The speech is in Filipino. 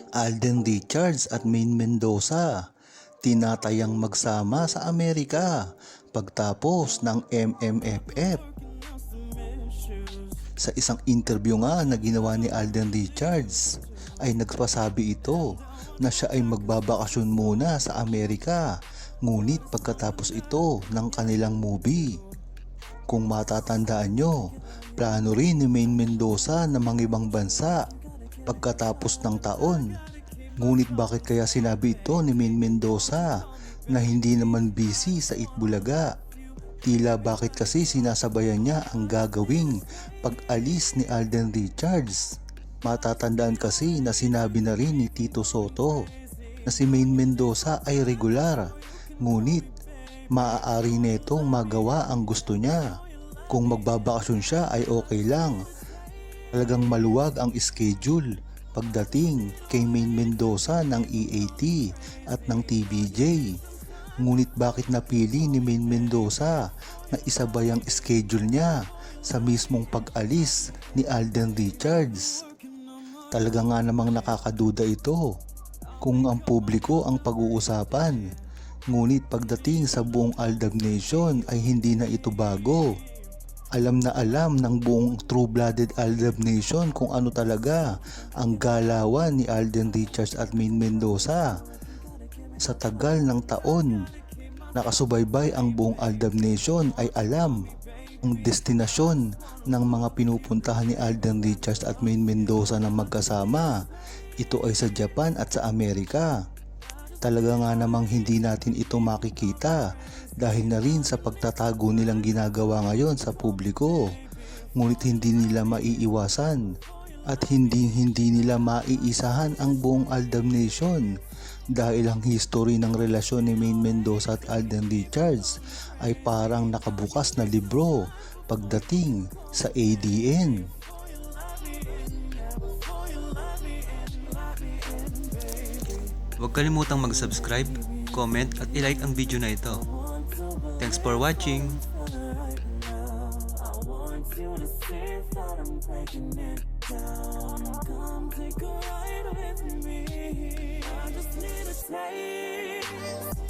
Alden Richards at Maine Mendoza tinatayang magsama sa Amerika pagtapos ng MMFF. Sa isang interview nga na ginawa ni Alden Richards ay nagpasabi ito na siya ay magbabakasyon muna sa Amerika, ngunit pagkatapos ito ng kanilang movie. Kung matatandaan nyo, plano rin ni Maine Mendoza na mangibang bansa pagkatapos ng taon. Ngunit bakit kaya sinabi ito ni Maine Mendoza na hindi naman busy sa Itbulaga? Tila bakit kasi sinasabayan niya ang gagawing pag-alis ni Alden Richards. Matatandaan kasi na sinabi na rin ni Tito Soto na si Maine Mendoza ay regular, ngunit maaari netong magawa ang gusto niya. Kung magbabakasyon siya ay okay lang. Talagang maluwag ang schedule pagdating kay Maine Mendoza ng EAT at ng TVJ. Ngunit bakit napili ni Maine Mendoza na isabay ang schedule niya sa mismong pag-alis ni Alden Richards? Talaga nga namang nakakaduda ito kung ang publiko ang pag-uusapan. Ngunit pagdating sa buong Aldab Nation ay hindi na ito bago. Alam na alam ng buong true-blooded Aldab Nation kung ano talaga ang galawan ni Alden Richards at Maine Mendoza. Sa tagal ng taon, nakasubaybay ang buong Aldab Nation ay alam ang destinasyon ng mga pinupuntahan ni Alden Richards at Maine Mendoza na magkasama. Ito ay sa Japan at sa Amerika. Talaga nga namang hindi natin ito makikita dahil na rin sa pagtatago nilang ginagawa ngayon sa publiko. Ngunit hindi nila maiiwasan at hindi nila maiisahan ang buong Aldab Nation dahil ang history ng relasyon ni Maine Mendoza at Alden Richards ay parang nakabukas na libro pagdating sa ADN. Huwag kalimutang mag-subscribe, comment at i-like ang video na ito. Thanks for watching! Come take a ride with me. I just need a taste.